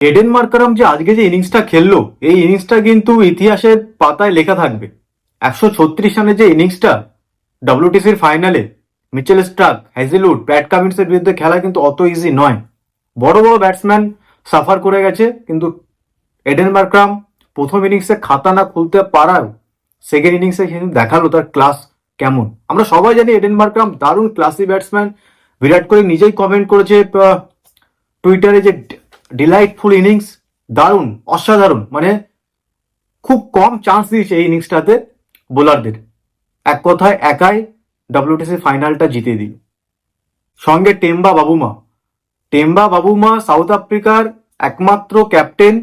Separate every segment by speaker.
Speaker 1: Eden Markram যে আজকে যে ইনিংসটা খেললো, এই ইনিংসটা কিন্তু ইতিহাসের পাতায় লেখা থাকবে। 136 রানের যে ইনিংসটা ডব্লিউটিসির ফাইনালে মিচেল স্টার্ক, হ্যাজেলউড, প্যাট কামিন্সের বিরুদ্ধে খেলা কিন্তু অত ইজি নয়। বড় বড় ব্যাটসম্যান সাফার করে গেছে, কিন্তু এডেন মার্কারাম প্রথম ইনিংসে খাতা না খুলতে পারার সেকেন্ড ইনিংসে কিন্তু দেখালো তার ক্লাস কেমন। আমরা সবাই জানি এডেন মার্কারাম দারুণ ক্লাসি ব্যাটসম্যান। বিরাট কোহলি নিজেই কমেন্ট করেছে টুইটারে যে ডিলাইটফুল ইনিংস, দারুণ, অসাধারণ, মানে খুব কম চান্স দিয়েছে এই ইনিংসটাতে বোলারদের। এক কথায় একাই ডব্লিউটিসি ফাইনালটা জিতে দিল। সঙ্গে টেম্বা বাবুমা সাউথ আফ্রিকার একমাত্র ক্যাপ্টেন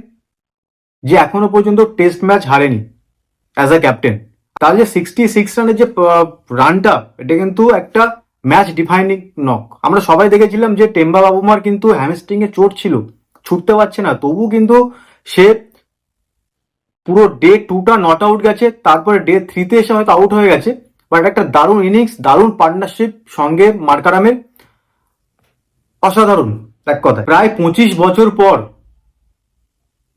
Speaker 1: যে এখনো পর্যন্ত টেস্ট ম্যাচ হারেনি অ্যাজ আ ক্যাপ্টেন। তার যে 66 রানের যে রানটা, এটা কিন্তু একটা ম্যাচ ডিফাইনিং নক। আমরা সবাই দেখেছিলাম যে টেম্বা বাবুমার কিন্তু হ্যামস্ট্রিং এ চোট ছিল, ছুটতে পারছে না, তবু কিন্তু সে পুরো ডে 2টা নট আউট গেছে, তারপরে ডে 3তে এসে হয়তো আউট হয়ে গেছে। বাট একটা দারুণ ইনিংস, দারুণ পার্টনারশিপ সঙ্গে মার্কারামের, অসাধারণ। এক কথা প্রায় 25 বছর পর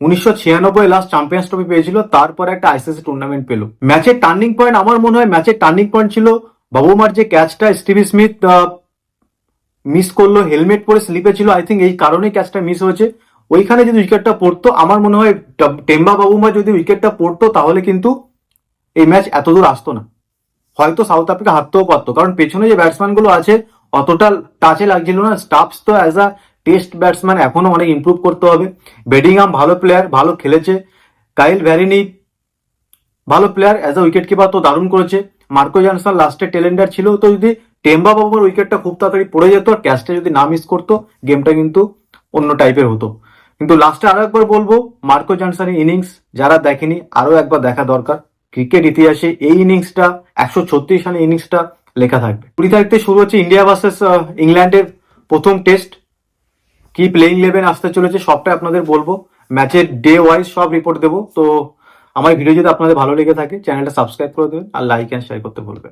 Speaker 1: 1996 লাস্ট চ্যাম্পিয়ন্স ট্রফি পেয়েছিল, তারপরে একটা আইসিসি টুর্নামেন্ট পেল। ম্যাচের টার্নিং পয়েন্ট, আমার মনে হয় ম্যাচের টার্নিং পয়েন্ট ছিল বাবুমার যে ক্যাচটা স্টিভি স্মিথ মিস করলো, হেলমেট পরে স্লিপে ছিল, আই থিঙ্ক এই কারণেই ক্যাচটা মিস হয়েছে। ওইখানে যদি উইকেটটা পড়তো, আমার মনে হয় টেম্বা বাবুমা যদি উইকেটটা পড়তো, তাহলে কিন্তু এই ম্যাচ এত দূর আসতো না, হয়তো সাউথ আফ্রিকা হারতেও পারতো। কারণ পেছনে যে ব্যাটসম্যান গুলো আছে অতটা টাচে লাগছিল না। স্টাফস তো অ্যাজ আ টেস্ট ব্যাটসম্যান এখনো অনেক ইমপ্রুভ করতে হবে। বেডিংহাম ভালো প্লেয়ার, ভালো খেলেছে। কাইল ভ্যারিনি ভালো player, as a wicket keeper তো দারুণ করেছে। মার্কো জনসন লাস্টে টেলেন্ডার ছিল, তো যদি টেম্বা বাবুমার উইকেটটা খুব তাড়াতাড়ি পড়ে যেত আর ক্যাচটা যদি না মিস করতো, গেমটা কিন্তু অন্য টাইপের হতো। কিন্তু লাস্টে আরো একবার বলবো, মার্কো জনসনের ইনিংস যারা দেখেনি আরো একবার দেখা দরকার। ক্রিকেট ইতিহাসে এই ইনিংসটা, 136 রানের ইনিংসটা লেখা থাকবে। 20 তারিখ থেকে শুরু হচ্ছে ইন্ডিয়া ভার্সেস ইংল্যান্ডের প্রথম টেস্ট। কি প্লেইং 11 আসতে চলেছে সবটাই আপনাদের বলবো, ম্যাচের ডে ওয়াইজ সব রিপোর্ট দেবো। তো আমার ভিডিও যদি আপনাদের ভালো লেগে থাকে, চ্যানেলটা সাবস্ক্রাইব করে দেবেন আর লাইক অ্যান্ড শেয়ার করতে ভুলবেন।